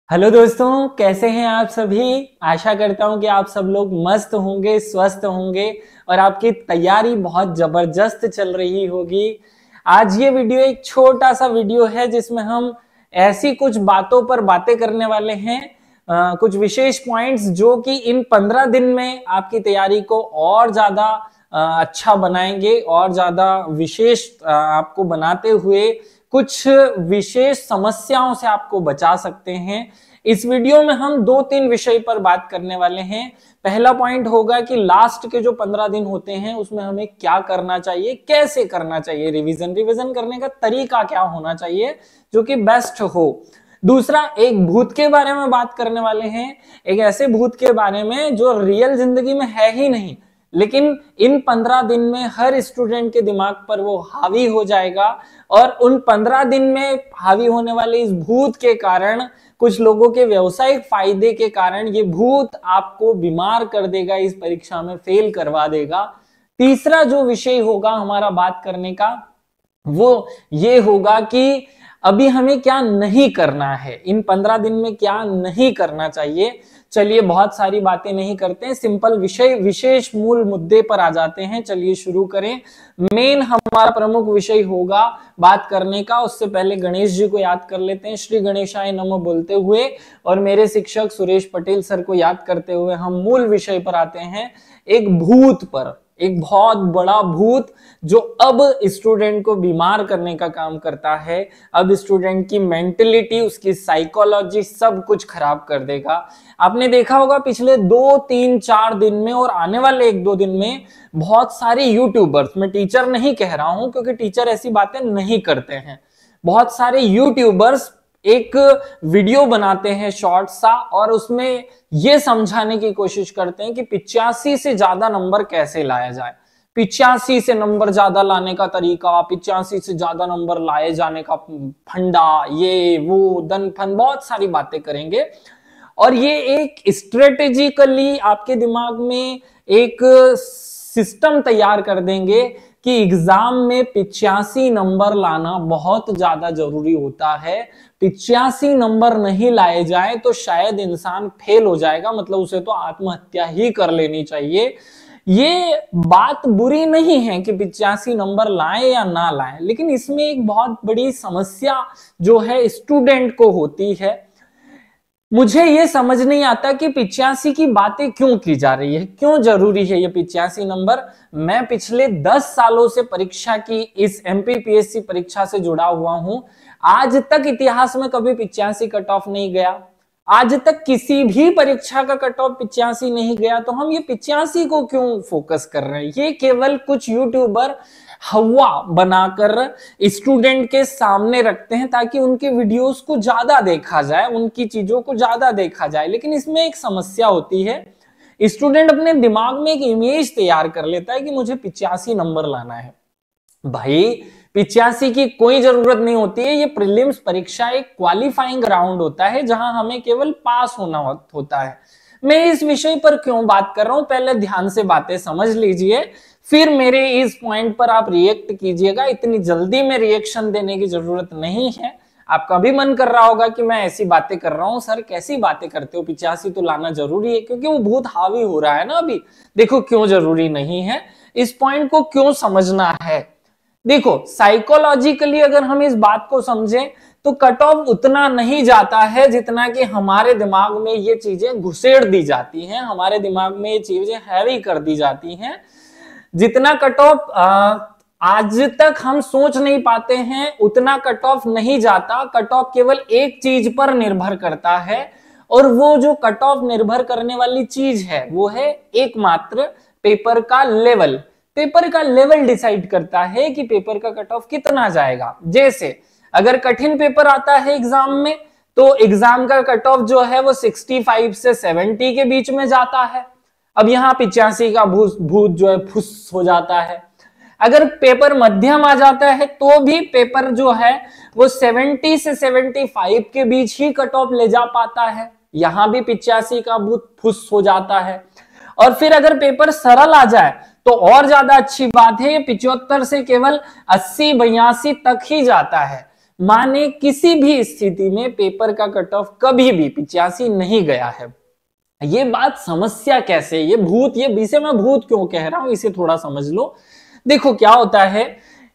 Hello दोस्तों, कैसे हैं आप सभी। आशा करता हूं कि आप सब लोग मस्त होंगे, स्वस्थ होंगे और आपकी तैयारी बहुत जबरदस्त चल रही होगी। आज ये वीडियो एक छोटा सा वीडियो है जिसमें हम ऐसी कुछ बातों पर बातें करने वाले हैं, कुछ विशेष पॉइंट्स जो कि इन 15 दिन में आपकी तैयारी को और ज्यादा अच्छा बनाएंगे और ज्यादा विशेष आपको बनाते हुए कुछ विशेष समस्याओं से आपको बचा सकते हैं। इस वीडियो में हम 2-3 विषय पर बात करने वाले हैं। पहला पॉइंट होगा कि लास्ट के जो 15 दिन होते हैं उसमें हमें क्या करना चाहिए, कैसे करना चाहिए, रिवीजन करने का तरीका क्या होना चाहिए जो कि बेस्ट हो। दूसरा, एक भूत के बारे में बात करने वाले हैं, एक ऐसे भूत के बारे में जो रियल जिंदगी में है ही नहीं, लेकिन इन 15 दिन में हर स्टूडेंट के दिमाग पर वो हावी हो जाएगा और उन 15 दिन में हावी होने वाले इस भूत के कारण, कुछ लोगों के व्यवसायिक फायदे के कारण ये भूत आपको बीमार कर देगा, इस परीक्षा में फेल करवा देगा। तीसरा जो विषय होगा हमारा बात करने का वो ये होगा कि अभी हमें क्या नहीं करना है, इन 15 दिन में क्या नहीं करना चाहिए। चलिए, बहुत सारी बातें नहीं करते हैं, सिंपल विशेष मूल मुद्दे पर आ जाते हैं। चलिए शुरू करें। मेन हमारा प्रमुख विषय होगा बात करने का, उससे पहले गणेश जी को याद कर लेते हैं। श्री गणेशाय नमः बोलते हुए और मेरे शिक्षक सुरेश पटेल सर को याद करते हुए हम मूल विषय पर आते हैं, एक भूत पर। एक बहुत बड़ा भूत जो अब स्टूडेंट को बीमार करने का काम करता है, अब स्टूडेंट की मेंटलिटी, उसकी साइकोलॉजी सब कुछ खराब कर देगा। आपने देखा होगा पिछले 2-3-4 दिन में और आने वाले 1-2 दिन में बहुत सारे यूट्यूबर्स, मैं टीचर नहीं कह रहा हूं क्योंकि टीचर ऐसी बातें नहीं करते हैं, बहुत सारे यूट्यूबर्स एक वीडियो बनाते हैं शॉर्ट सा और उसमें यह समझाने की कोशिश करते हैं कि 85 से ज्यादा नंबर कैसे लाया जाए, 85 से नंबर ज्यादा लाने का तरीका, 85 से ज्यादा नंबर लाए जाने का फंडा, ये वो दन फन, बहुत सारी बातें करेंगे और ये एक स्ट्रेटेजिकली आपके दिमाग में एक सिस्टम तैयार कर देंगे कि एग्जाम में 85 नंबर लाना बहुत ज्यादा जरूरी होता है। 85 नंबर नहीं लाए जाए तो शायद इंसान फेल हो जाएगा, मतलब उसे तो आत्महत्या ही कर लेनी चाहिए। ये बात बुरी नहीं है कि 85 नंबर लाए या ना लाए, लेकिन इसमें एक बहुत बड़ी समस्या जो है स्टूडेंट को होती है। मुझे ये समझ नहीं आता कि 85 की बातें क्यों की जा रही है, क्यों जरूरी है ये 85 नंबर। मैं पिछले 10 सालों से परीक्षा की, इस एमपीपीएससी परीक्षा से जुड़ा हुआ हूं। आज तक इतिहास में कभी 85 कट ऑफ नहीं गया, आज तक किसी भी परीक्षा का कट ऑफ 85 नहीं गया, तो हम ये 85 को क्यों फोकस कर रहे हैं। ये केवल कुछ यूट्यूबर हवा बनाकर स्टूडेंट के सामने रखते हैं ताकि उनके वीडियोस को ज्यादा देखा जाए, उनकी चीजों को ज्यादा देखा जाए। लेकिन इसमें एक समस्या होती है, स्टूडेंट अपने दिमाग में एक इमेज तैयार कर लेता है कि मुझे 85 नंबर लाना है। भाई 85 की कोई जरूरत नहीं होती है। ये प्रीलिम्स परीक्षा एक क्वालिफाइंग राउंड होता है जहां हमें केवल पास होना होता है। मैं इस विषय पर क्यों बात कर रहा हूं, पहले ध्यान से बातें समझ लीजिए, फिर मेरे इस पॉइंट पर आप रिएक्ट कीजिएगा। इतनी जल्दी में रिएक्शन देने की जरूरत नहीं है। आपका भी मन कर रहा होगा कि मैं ऐसी बातें कर रहा हूं, सर कैसी बातें करते हो, 85 तो लाना जरूरी है, क्योंकि वो बहुत हावी हो रहा है ना अभी। देखो क्यों जरूरी नहीं है, इस पॉइंट को क्यों समझना है। देखो साइकोलॉजिकली अगर हम इस बात को समझें तो कट ऑफ उतना नहीं जाता है जितना कि हमारे दिमाग में ये चीजें घुसेड़ दी जाती हैं, हमारे दिमाग में ये चीजें हैवी कर दी जाती हैं। जितना कट ऑफ आज तक हम सोच नहीं पाते हैं उतना कट ऑफ नहीं जाता। कट ऑफ केवल एक चीज पर निर्भर करता है और वो जो कट ऑफ निर्भर करने वाली चीज है वो है एकमात्र पेपर का लेवल। पेपर का लेवल डिसाइड करता है कि पेपर का कट ऑफ कितना जाएगा। जैसे अगर कठिन पेपर आता है एग्जाम में तो एग्जाम का कट ऑफ जो है वो 65 से 70 के बीच में जाता है। अब यहां 85 का भूत जो है फुस हो जाता है। अगर पेपर मध्यम आ जाता है तो भी पेपर जो है वो 70 से 75 के बीच ही कट ऑफ ले जा पाता है, यहां भी 85 का भूत फुस हो जाता है। और फिर अगर पेपर सरल आ जाए तो और ज्यादा अच्छी बात है, ये 75 से केवल 80-82 तक ही जाता है। माने किसी भी स्थिति में पेपर का कट ऑफ कभी भी 85 नहीं गया है। ये बात समस्या कैसे, ये भूत, ये इसे मैं भूत क्यों कह रहा हूं, इसे थोड़ा समझ लो। देखो क्या होता है,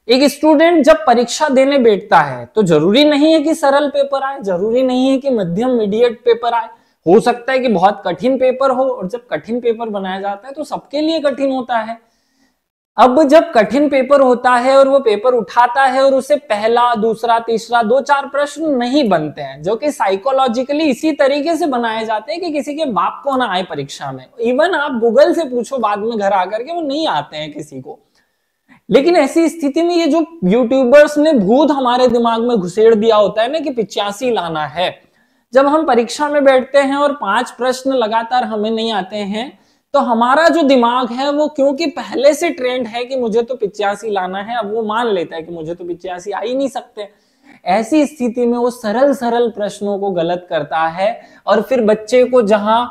एक स्टूडेंट जब परीक्षा देने बैठता है तो जरूरी नहीं है कि सरल पेपर आए, जरूरी नहीं है कि मध्यम मीडिएट पेपर आए, हो सकता है कि बहुत कठिन पेपर हो, और जब कठिन पेपर बनाया जाता है तो सबके लिए कठिन होता है। अब जब कठिन पेपर होता है और वो पेपर उठाता है और उसे पहला, दूसरा, तीसरा, 2-4 प्रश्न नहीं बनते हैं, जो कि साइकोलॉजिकली इसी तरीके से बनाए जाते हैं कि किसी के बाप को ना आए परीक्षा में। इवन आप गूगल से पूछो बाद में घर आकर के, वो नहीं आते हैं किसी को। लेकिन ऐसी स्थिति में ये जो यूट्यूबर्स ने भूत हमारे दिमाग में घुसेड़ दिया होता है ना कि 85 लाना है, जब हम परीक्षा में बैठते हैं और 5 प्रश्न लगातार हमें नहीं आते हैं, तो हमारा जो दिमाग है वो क्योंकि पहले से ट्रेंड है कि मुझे तो 85 लाना है, अब वो मान लेता है कि मुझे तो 85 आ ही नहीं सकते। ऐसी स्थिति में वो सरल सरल प्रश्नों को गलत करता है, और फिर बच्चे को जहां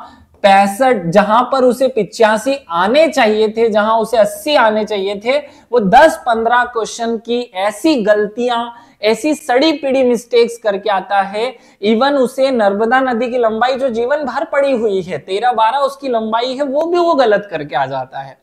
65, जहां पर उसे 85 आने चाहिए थे, जहां उसे 80 आने चाहिए थे, वो 10-15 क्वेश्चन की ऐसी गलतियां, ऐसी सड़ी पीड़ी मिस्टेक्स करके आता है। इवन उसे नर्मदा नदी की लंबाई जो जीवन भर पड़ी हुई है, 13-12 उसकी लंबाई है, वो भी वो गलत करके आ जाता है।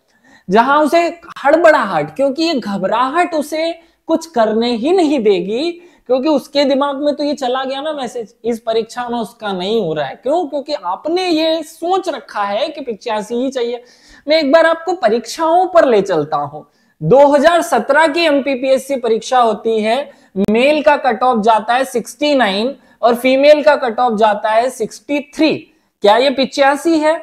जहां उसे हड़बड़ाहट, क्योंकि ये घबराहट उसे कुछ करने ही नहीं देगी, क्योंकि उसके दिमाग में तो ये चला गया ना मैसेज, इस परीक्षा में उसका नहीं हो रहा है। क्यों? क्योंकि आपने ये सोच रखा है कि 85 ही चाहिए। मैं एक बार आपको परीक्षाओं पर ले चलता हूं। 2017 की एमपीपीएससी परीक्षा होती है, मेल का कट ऑफ जाता है 69 और फीमेल का कट ऑफ जाता है 63। क्या ये 85 है?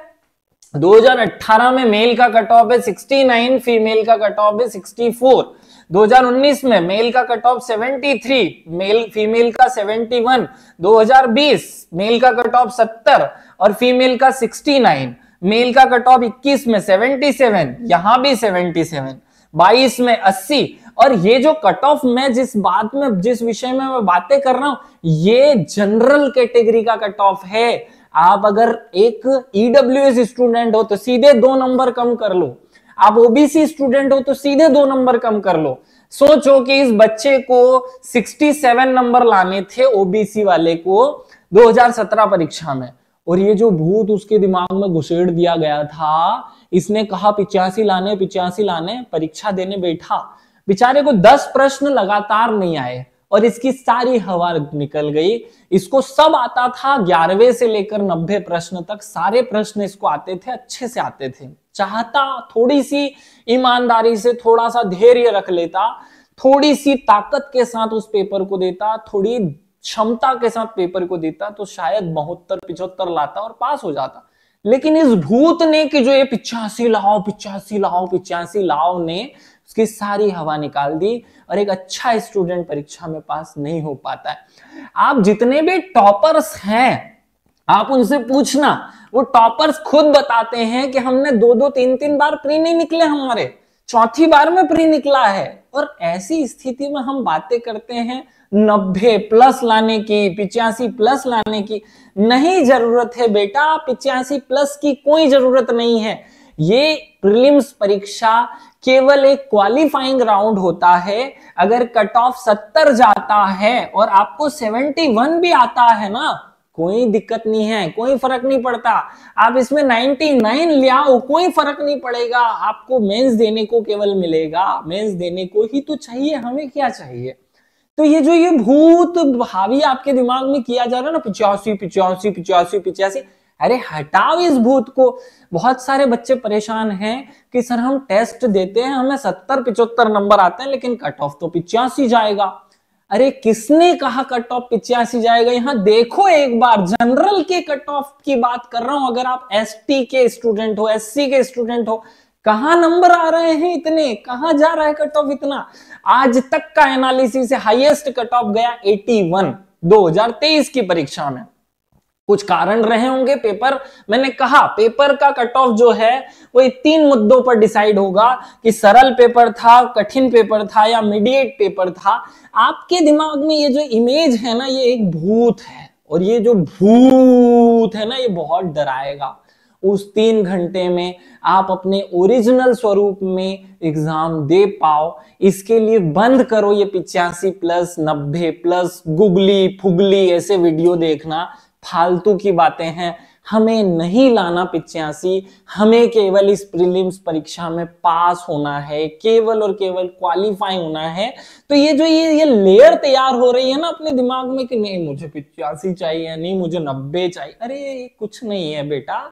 2018 में मेल का कट ऑफ है 69, फीमेल का कट ऑफ है 64। 2019 में मेल का कट ऑफ 73, फीमेल का 71। 2020 मेल का कट ऑफ 70 और फीमेल का 69। मेल का कट ऑफ 21 में 77, यहां भी 77। 22 में 80। और ये जो कट ऑफ मैं जिस विषय में मैं बातें कर रहा हूं, ये जनरल कैटेगरी का कट ऑफ है। आप अगर एक ईडब्ल्यूएस स्टूडेंट हो तो सीधे 2 नंबर कम कर लो, आप ओबीसी स्टूडेंट हो तो सीधे 2 नंबर कम कर लो। सोचो कि इस बच्चे को 67 नंबर लाने थे, ओबीसी वाले को 2017 परीक्षा में, और ये जो भूत उसके दिमाग में घुसेड़ दिया गया था, इसने कहा 85 लाने, 85 लाने, परीक्षा देने बैठा, बेचारे को 10 प्रश्न लगातार नहीं आए और इसकी सारी हवा निकल गई। इसको सब आता था, 11वें से लेकर 90 प्रश्न तक सारे प्रश्न इसको आते थे, अच्छे से आते थे। चाहता थोड़ी सी ईमानदारी से, थोड़ा सा धैर्य रख लेता, थोड़ी सी ताकत के साथ उस पेपर को देता, थोड़ी क्षमता के साथ पेपर को देता, तो शायद 72-75 लाता और पास हो जाता। लेकिन इस भूत ने कि जो ये 85 लाओ, 85 लाओ, 85 लाओ ने उसकी सारी हवा निकाल दी, और एक अच्छा स्टूडेंट परीक्षा में पास नहीं हो पाता है। आप जितने भी टॉपर्स हैं, आप उनसे पूछना, वो टॉपर्स खुद बताते हैं कि हमने 2-2, 3-3 बार प्री नहीं निकले, हमारे 4थी बार में प्री निकला है। और ऐसी स्थिति में हम बातें करते हैं 90 प्लस लाने की, 85 प्लस लाने की। नहीं जरूरत है बेटा, 85 प्लस की कोई जरूरत नहीं है। ये प्रीलिम्स परीक्षा केवल एक क्वालिफाइंग राउंड होता है। अगर कट ऑफ 70 जाता है और आपको 71 भी आता है ना, कोई दिक्कत नहीं है, कोई फर्क नहीं पड़ता। आप इसमें 99 ले आओ, कोई फर्क नहीं पड़ेगा, आपको मेंस देने को केवल मिलेगा, मेंस देने को ही तो चाहिए, हमें क्या चाहिए। तो ये भूत हावी आपके दिमाग में किया जा रहा है ना, 85, 85, 85, 85, अरे हटाओ इस भूत को। बहुत सारे बच्चे परेशान हैं कि सर हम टेस्ट देते हैं, हमें 70-75 नंबर आते हैं, लेकिन कट ऑफ तो 85 जाएगा। अरे किसने कहा कट ऑफ 85 जाएगा? यहां देखो एक बार, जनरल के कट ऑफ की बात कर रहा हूं। अगर आप एसटी के स्टूडेंट हो, एससी के स्टूडेंट हो, कहां नंबर आ रहे हैं इतने, कहां जा रहा है कट ऑफ इतना? आज तक का एनालिसिस से हाईएस्ट कट ऑफ गया 81 2023 की परीक्षा में। कुछ कारण रहे होंगे, पेपर, मैंने कहा पेपर का कट ऑफ जो है वो 3 मुद्दों पर डिसाइड होगा कि सरल पेपर था, कठिन पेपर था या मीडिएट पेपर था। आपके दिमाग में ये जो इमेज है ना, ये एक भूत है, और ये जो भूत है ना, ये बहुत डराएगा। उस 3 घंटे में आप अपने ओरिजिनल स्वरूप में एग्जाम दे पाओ। इसके लिए बंद करो ये 85+ 90+ गुगली फुगली ऐसे वीडियो देखना, फालतू की बातें हैं। हमें नहीं लाना 85, हमें केवल इस प्रीलिम्स परीक्षा में पास होना है, केवल और केवल क्वालिफाई होना है। तो ये जो ये लेयर तैयार हो रही है ना अपने दिमाग में कि नहीं मुझे 85 चाहिए, नहीं मुझे 90 चाहिए, अरे कुछ नहीं है बेटा,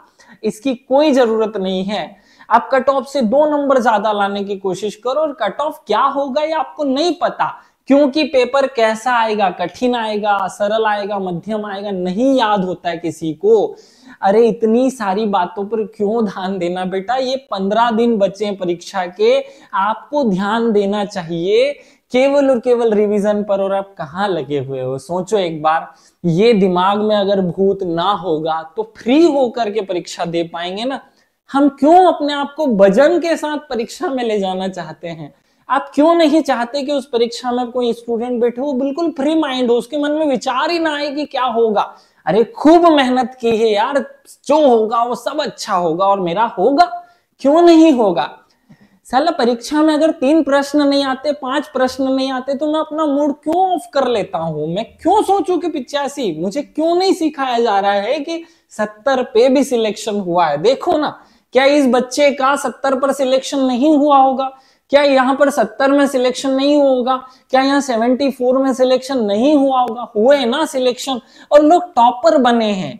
इसकी कोई जरूरत नहीं है। आप कट ऑफ से 2 नंबर ज्यादा लाने की कोशिश करो, और कट ऑफ क्या होगा ये आपको नहीं पता, क्योंकि पेपर कैसा आएगा, कठिन आएगा, सरल आएगा, मध्यम आएगा, नहीं याद होता है किसी को। अरे इतनी सारी बातों पर क्यों ध्यान देना बेटा, ये 15 दिन बचे परीक्षा के, आपको ध्यान देना चाहिए केवल और केवल रिवीजन पर। और आप कहाँ लगे हुए हो, सोचो एक बार। ये दिमाग में अगर भूत ना होगा तो फ्री होकर के परीक्षा दे पाएंगे ना। हम क्यों अपने आप को वजन के साथ परीक्षा में ले जाना चाहते हैं? आप क्यों नहीं चाहते कि उस परीक्षा में कोई स्टूडेंट बैठे हो बिल्कुल फ्री माइंड हो, उसके मन में विचार ही ना आए कि क्या होगा। अरे खूब मेहनत की है यार, जो होगा वो सब अच्छा होगा, और मेरा होगा, क्यों नहीं होगा। साला परीक्षा में अगर 3 प्रश्न नहीं आते, 5 प्रश्न नहीं आते, तो मैं अपना मूड क्यों ऑफ कर लेता हूं? मैं क्यों सोचूं कि 85? मुझे क्यों नहीं सिखाया जा रहा है कि 70 पे भी सिलेक्शन हुआ है? देखो ना, क्या इस बच्चे का 70 पर सिलेक्शन नहीं हुआ होगा? क्या यहाँ पर 70 में सिलेक्शन नहीं होगा? क्या यहाँ 74 में सिलेक्शन नहीं हुआ होगा? हुए ना सिलेक्शन, और लोग टॉपर बने हैं।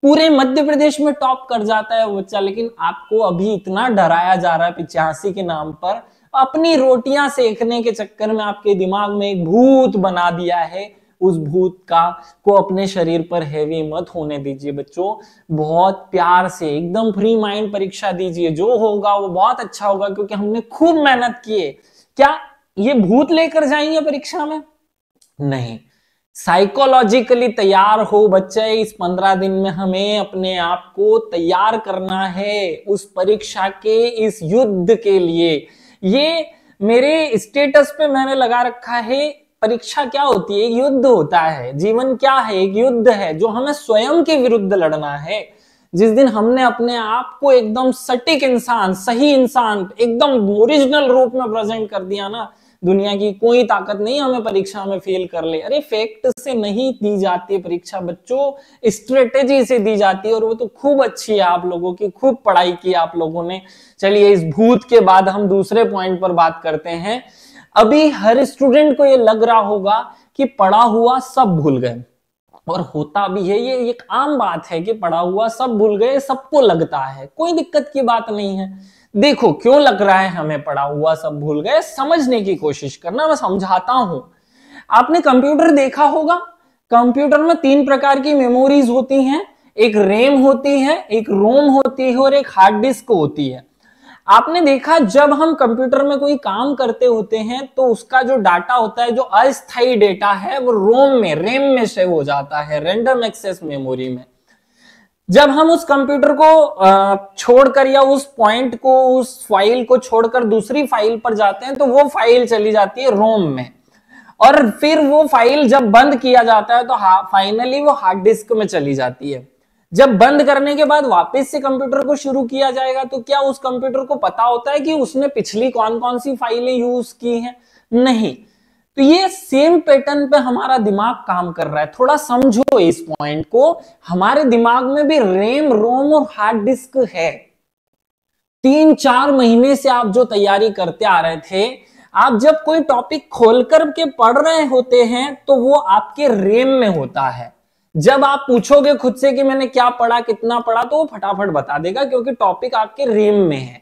पूरे मध्य प्रदेश में टॉप कर जाता है वो बच्चा। लेकिन आपको अभी इतना डराया जा रहा है 85 के नाम पर, अपनी रोटियां सेकने के चक्कर में आपके दिमाग में एक भूत बना दिया है। उस भूत को अपने शरीर पर हैवी मत होने दीजिए बच्चों। बहुत प्यार से एकदम फ्री माइंड परीक्षा दीजिए, जो होगा वो बहुत अच्छा होगा, क्योंकि हमने खूब मेहनत की है। क्या ये भूत लेकर जाएंगे परीक्षा में? नहीं। साइकोलॉजिकली तैयार हो बच्चे। इस 15 दिन में हमें अपने आप को तैयार करना है उस परीक्षा के, इस युद्ध के लिए। ये मेरे स्टेटस पे मैंने लगा रखा है, परीक्षा क्या होती है? एक युद्ध होता है। जीवन क्या है? एक युद्ध है जो हमें स्वयं के विरुद्ध लड़ना है। जिस दिन हमने अपने आप को एकदम सटीक इंसान, सही इंसान, एकदम ओरिजिनल रूप में प्रेजेंट कर दिया ना, दुनिया की कोई ताकत नहीं हमें परीक्षा में फेल कर ले। अरे फैक्ट से नहीं दी जाती है परीक्षा बच्चों, स्ट्रेटेजी से दी जाती है, और वो तो खूब अच्छी है आप लोगों की, खूब पढ़ाई की आप लोगों ने। चलिए, इस भूत के बाद हम दूसरे पॉइंट पर बात करते हैं। अभी हर स्टूडेंट को ये लग रहा होगा कि पढ़ा हुआ सब भूल गए, और होता भी है, ये एक आम बात है कि पढ़ा हुआ सब भूल गए, सबको लगता है, कोई दिक्कत की बात नहीं है। देखो क्यों लग रहा है हमें पढ़ा हुआ सब भूल गए, समझने की कोशिश करना, मैं समझाता हूं। आपने कंप्यूटर देखा होगा, कंप्यूटर में 3 प्रकार की मेमोरीज होती हैं, एक रैम होती है, एक रोम होती है, और एक हार्ड डिस्क होती है। आपने देखा जब हम कंप्यूटर में कोई काम करते होते हैं तो उसका जो डाटा होता है, जो अस्थायी डेटा है, वो रोम में, रैम में सेव हो जाता है, रैंडम एक्सेस मेमोरी में। जब हम उस कंप्यूटर को छोड़कर, या उस पॉइंट को, उस फाइल को छोड़कर दूसरी फाइल पर जाते हैं, तो वो फाइल चली जाती है रोम में, और फिर वो फाइल जब बंद किया जाता है तो फाइनली वो हार्ड डिस्क में चली जाती है। जब बंद करने के बाद वापस से कंप्यूटर को शुरू किया जाएगा तो क्या उस कंप्यूटर को पता होता है कि उसने पिछली कौन कौन सी फाइलें यूज की हैं? नहीं। तो ये सेम पैटर्न पे हमारा दिमाग काम कर रहा है। थोड़ा समझो इस पॉइंट को। हमारे दिमाग में भी रैम, रोम और हार्ड डिस्क है। 3-4 महीने से आप जो तैयारी करते आ रहे थे, आप जब कोई टॉपिक खोलकर के पढ़ रहे होते हैं तो वो आपके रैम में होता है। जब आप पूछोगे खुद से कि मैंने क्या पढ़ा, कितना पढ़ा, तो वो फटाफट बता देगा, क्योंकि टॉपिक आपके रैम में है।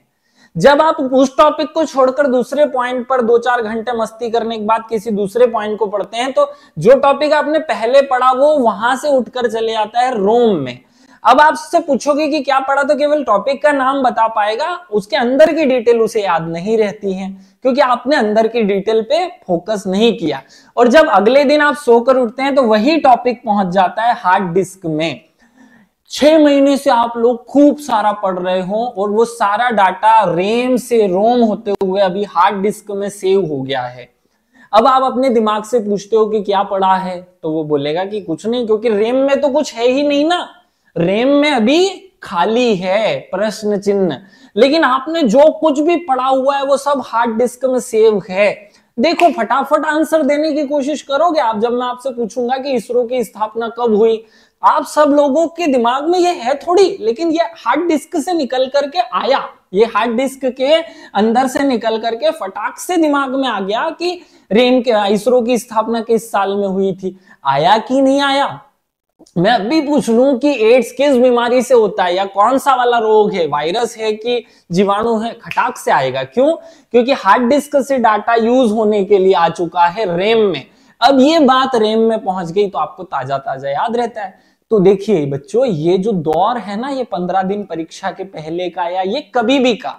जब आप उस टॉपिक को छोड़कर दूसरे पॉइंट पर 2-4 घंटे मस्ती करने के बाद किसी दूसरे पॉइंट को पढ़ते हैं, तो जो टॉपिक आपने पहले पढ़ा वो वहां से उठकर चले आता है रोम में। अब आप उससे पूछोगे कि क्या पढ़ा, तो केवल टॉपिक का नाम बता पाएगा, उसके अंदर की डिटेल उसे याद नहीं रहती है, क्योंकि आपने अंदर की डिटेल पे फोकस नहीं किया। और जब अगले दिन आप सोकर उठते हैं तो वही टॉपिक पहुंच जाता है हार्ड डिस्क में। 6 महीने से आप लोग खूब सारा पढ़ रहे हो, और वो सारा डाटा रैम से रोम होते हुए अभी हार्ड डिस्क में सेव हो गया है। अब आप अपने दिमाग से पूछते हो कि क्या पढ़ा है, तो वो बोलेगा कि कुछ नहीं, क्योंकि रैम में तो कुछ है ही नहीं ना। रैम में अभी खाली है, प्रश्न चिन्ह। लेकिन आपने जो कुछ भी पढ़ा हुआ है वो सब हार्ड डिस्क में सेव है। देखो फटाफट आंसर देने की कोशिश करोगे आप। जब मैं आपसे पूछूंगा कि इसरो की स्थापना कब हुई, आप सब लोगों के दिमाग में ये है थोड़ी, लेकिन ये हार्ड डिस्क से निकल करके आया, ये हार्ड डिस्क के अंदर से निकल करके फटाक से दिमाग में आ गया कि रेम के इसरो की स्थापना किस साल में हुई थी। आया कि नहीं आया? मैं अभी पूछ लूं कि एड्स किस बीमारी से होता है या कौन सा वाला रोग है, वायरस है कि जीवाणु है, खटाक से आएगा। क्यों? क्योंकि हार्ड डिस्क से डाटा यूज होने के लिए आ चुका है रेम में। अब ये बात रेम में पहुंच गई तो आपको ताजा ताजा याद रहता है। तो देखिए बच्चों, ये जो दौर है ना, ये 15 दिन परीक्षा के पहले का या ये कभी भी का,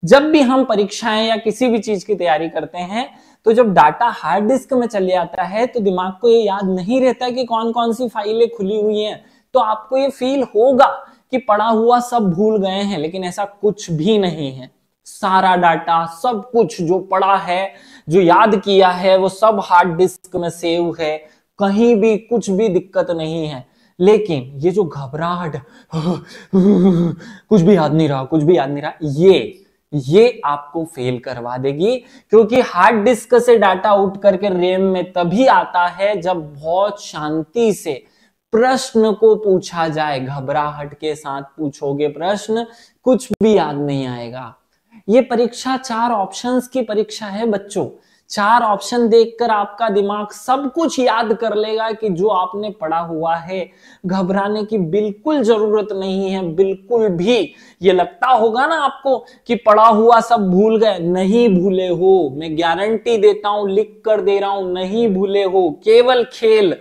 जब भी हम परीक्षाएं या किसी भी चीज की तैयारी करते हैं, तो जब डाटा हार्ड डिस्क में चले आता है तो दिमाग को ये याद नहीं रहता कि कौन कौन सी फाइलें खुली हुई हैं। तो आपको ये फील होगा कि पढ़ा हुआ सब भूल गए हैं, लेकिन ऐसा कुछ भी नहीं है। सारा डाटा, सब कुछ जो पढ़ा है, जो याद किया है, वो सब हार्ड डिस्क में सेव है। कहीं भी कुछ भी दिक्कत नहीं है। लेकिन ये जो घबराहट, कुछ भी याद नहीं रहा, कुछ भी याद नहीं रहा, ये आपको फेल करवा देगी। क्योंकि हार्ड डिस्क से डाटा उठ करके रेम में तभी आता है जब बहुत शांति से प्रश्न को पूछा जाए। घबराहट के साथ पूछोगे प्रश्न, कुछ भी याद नहीं आएगा। ये परीक्षा 4 ऑप्शंस की परीक्षा है बच्चों। 4 ऑप्शन देखकर आपका दिमाग सब कुछ याद कर लेगा कि जो आपने पढ़ा हुआ है। घबराने की बिल्कुल जरूरत नहीं है, बिल्कुल भी। ये लगता होगा ना आपको कि पढ़ा हुआ सब भूल गए, नहीं भूले हो। मैं गारंटी देता हूं, लिख कर दे रहा हूं, नहीं भूले हो। केवल खेल,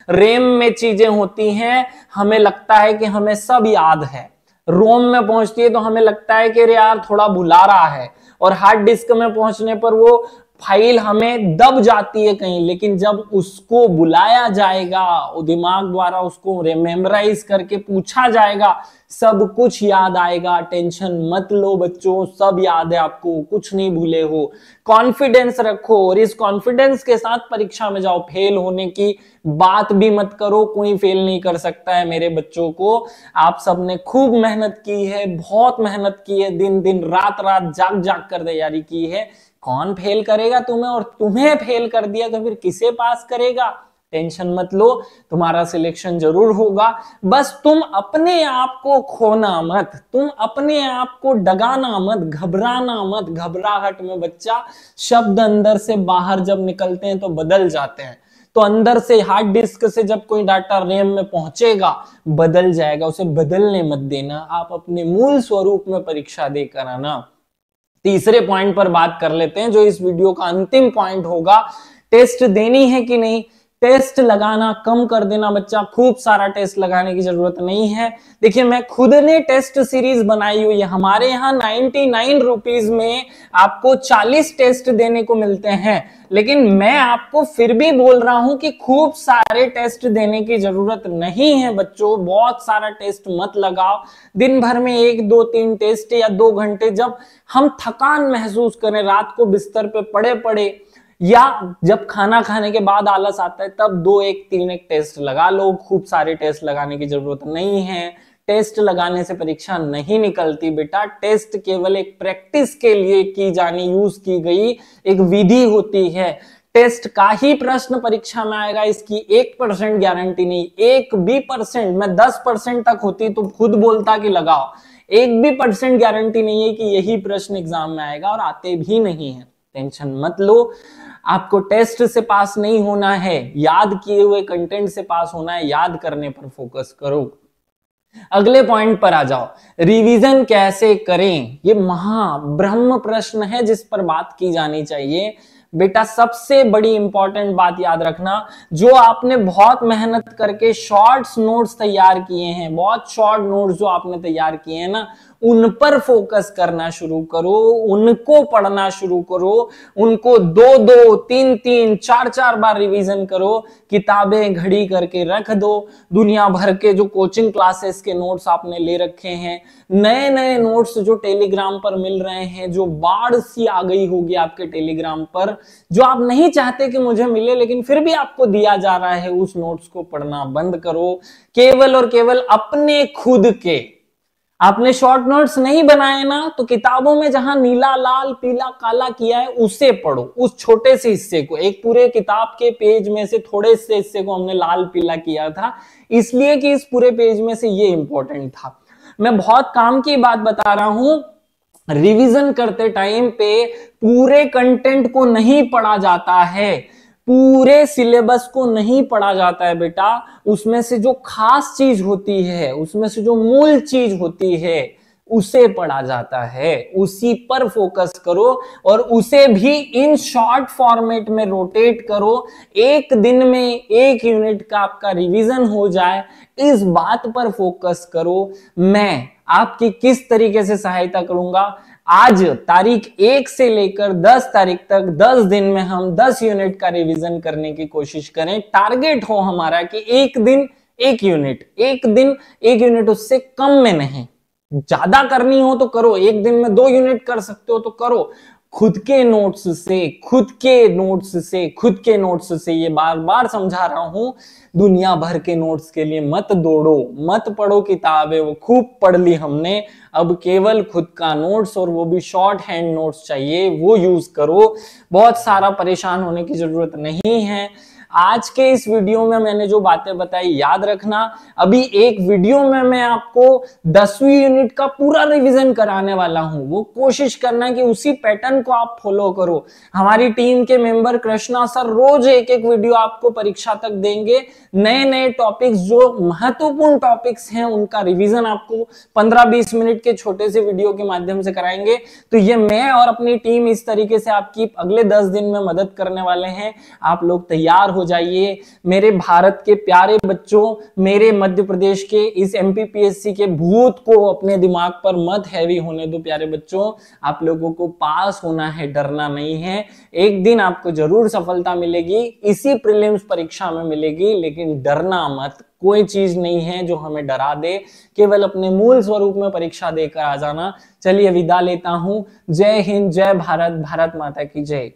रेम में चीजें होती हैं, हमें लगता है कि हमें सब याद है। रोम में पहुंचती है तो हमें लगता है कि यार थोड़ा भुला रहा है, और हार्ड डिस्क में पहुंचने पर वो फाइल हमें दब जाती है कहीं। लेकिन जब उसको बुलाया जाएगा, दिमाग द्वारा उसको मेमोराइज करके पूछा जाएगा, सब कुछ याद आएगा। टेंशन मत लो बच्चों, सब याद है आपको, कुछ नहीं भूले हो। कॉन्फिडेंस रखो और इस कॉन्फिडेंस के साथ परीक्षा में जाओ। फेल होने की बात भी मत करो, कोई फेल नहीं कर सकता है मेरे बच्चों को। आप सबने खूब मेहनत की है, बहुत मेहनत की है, दिन दिन रात रात जाग जाग कर तैयारी की है। कौन फेल करेगा तुम्हें? और तुम्हें फेल कर दिया तो फिर किसे पास करेगा? टेंशन मत लो, तुम्हारा सिलेक्शन जरूर होगा। बस तुम अपने आप को खोना मत, तुम अपने आप को डगाना मत, घबराना मत। घबराहट में बच्चा शब्द अंदर से बाहर जब निकलते हैं तो बदल जाते हैं। तो अंदर से हार्ड डिस्क से जब कोई डाटा रेम में पहुंचेगा, बदल जाएगा, उसे बदलने मत देना। आप अपने मूल स्वरूप में परीक्षा देकर आना। तीसरे पॉइंट पर बात कर लेते हैं, जो इस वीडियो का अंतिम पॉइंट होगा। टेस्ट देनी है कि नहीं? टेस्ट लगाना कम कर देना बच्चा, खूब सारा टेस्ट लगाने की जरूरत नहीं है। देखिए, मैं खुद ने टेस्ट सीरीज बनाई हुई है। हमारे यहाँ 99 रुपीज में आपको 40 टेस्ट देने को मिलते हैं। लेकिन मैं आपको फिर भी बोल रहा हूं कि खूब सारे टेस्ट देने की जरूरत नहीं है बच्चों। बहुत सारा टेस्ट मत लगाओ। दिन भर में 1, 2, 3 टेस्ट या 2 घंटे जब हम थकान महसूस करें, रात को बिस्तर पे पड़े पड़े, या जब खाना खाने के बाद आलस आता है, तब 2, 1, 3 एक टेस्ट लगा लो। खूब सारे टेस्ट लगाने की जरूरत नहीं है। टेस्ट लगाने से परीक्षा नहीं निकलती बेटा। टेस्ट केवल एक प्रैक्टिस के लिए की जानी, यूज की गई एक विधि होती है। टेस्ट का ही प्रश्न परीक्षा में आएगा, इसकी 1% गारंटी नहीं। 1 भी परसेंट, मैं 10% तक होती तो खुद बोलता कि लगाओ। 1 भी परसेंट गारंटी नहीं है कि यही प्रश्न एग्जाम में आएगा, और आते भी नहीं है। टेंशन मत लो। आपको टेस्ट से पास नहीं होना है, याद किए हुए कंटेंट से पास होना है। याद करने पर फोकस करो। अगले पॉइंट पर आ जाओ, रिवीजन कैसे करें? ये महाब्रह्म प्रश्न है जिस पर बात की जानी चाहिए। बेटा, सबसे बड़ी इंपॉर्टेंट बात याद रखना, जो आपने बहुत मेहनत करके शॉर्ट्स नोट्स तैयार किए हैं, बहुत शॉर्ट नोट्स जो आपने तैयार किए हैं ना, उन पर फोकस करना शुरू करो, उनको पढ़ना शुरू करो, उनको 2-2, 3-3, 4-4 बार रिवीजन करो। किताबें घड़ी करके रख दो। दुनिया भर के जो कोचिंग क्लासेस के नोट्स आपने ले रखे हैं, नए नए नोट्स जो टेलीग्राम पर मिल रहे हैं, जो बाढ़ सी आ गई होगी आपके टेलीग्राम पर, जो आप नहीं चाहते कि मुझे मिले लेकिन फिर भी आपको दिया जा रहा है, उस नोट्स को पढ़ना बंद करो। केवल और केवल अपने खुद के आपने शॉर्ट नोट्स नहीं बनाए ना, तो किताबों में जहां नीला, लाल, पीला, काला किया है उसे पढ़ो, उस छोटे से हिस्से को। एक पूरे किताब के पेज में से थोड़े से हिस्से को हमने लाल पीला किया था, इसलिए कि इस पूरे पेज में से ये इंपॉर्टेंट था। मैं बहुत काम की बात बता रहा हूं, रिवीजन करते टाइम पे पूरे कंटेंट को नहीं पढ़ा जाता है, पूरे सिलेबस को नहीं पढ़ा जाता है बेटा। उसमें से जो खास चीज होती है, उसमें से जो मूल चीज होती है, उसे पढ़ा जाता है, उसी पर फोकस करो और उसे भी इन शॉर्ट फॉर्मेट में रोटेट करो। एक दिन में 1 यूनिट का आपका रिवीजन हो जाए, इस बात पर फोकस करो। मैं आपकी किस तरीके से सहायता करूंगा, आज तारीख 1 से लेकर 10 तारीख तक 10 दिन में हम 10 यूनिट का रिवीजन करने की कोशिश करें। टारगेट हो हमारा कि एक दिन 1 यूनिट, एक दिन 1 यूनिट, उससे कम में नहीं। ज्यादा करनी हो तो करो, एक दिन में 2 यूनिट कर सकते हो तो करो। खुद के नोट्स से, खुद के नोट्स से ये बार बार समझा रहा हूं, दुनिया भर के नोट्स के लिए मत दौड़ो, मत पढ़ो किताबें, वो खूब पढ़ ली हमने। अब केवल खुद का नोट्स, और वो भी शॉर्ट हैंड नोट्स चाहिए, वो यूज करो। बहुत सारा परेशान होने की जरूरत नहीं है। आज के इस वीडियो में मैंने जो बातें बताई याद रखना। अभी एक वीडियो में मैं आपको 10वीं यूनिट का पूरा रिवीजन कराने वाला हूं, वो कोशिश करना कि उसी पैटर्न को आप फॉलो करो। हमारी टीम के मेंबर कृष्णा सर रोज एक एक वीडियो आपको परीक्षा तक देंगे। नए नए टॉपिक्स, जो महत्वपूर्ण टॉपिक्स हैं, उनका रिवीजन आपको 15-20 मिनट के छोटे से वीडियो के माध्यम से कराएंगे। तो ये मैं और अपनी टीम इस तरीके से आपकी अगले 10 दिन में मदद करने वाले हैं। आप लोग तैयार हो जाइए। मेरे भारत के प्यारे बच्चों, मेरे मध्य प्रदेश के इस MPPSC के भूत को अपने दिमाग पर मत हैवी होने दो प्यारे बच्चों। आप लोगों को पास होना है, डरना नहीं है। एक दिन आपको जरूर सफलता मिलेगी, इसी प्रीलिम्स परीक्षा में मिलेगी, लेकिन डरना मत। कोई चीज नहीं है जो हमें डरा दे, केवल अपने मूल स्वरूप में परीक्षा देकर आ जाना। चलिए विदा लेता हूं। जय हिंद, जय भारत, भारत माता की जय।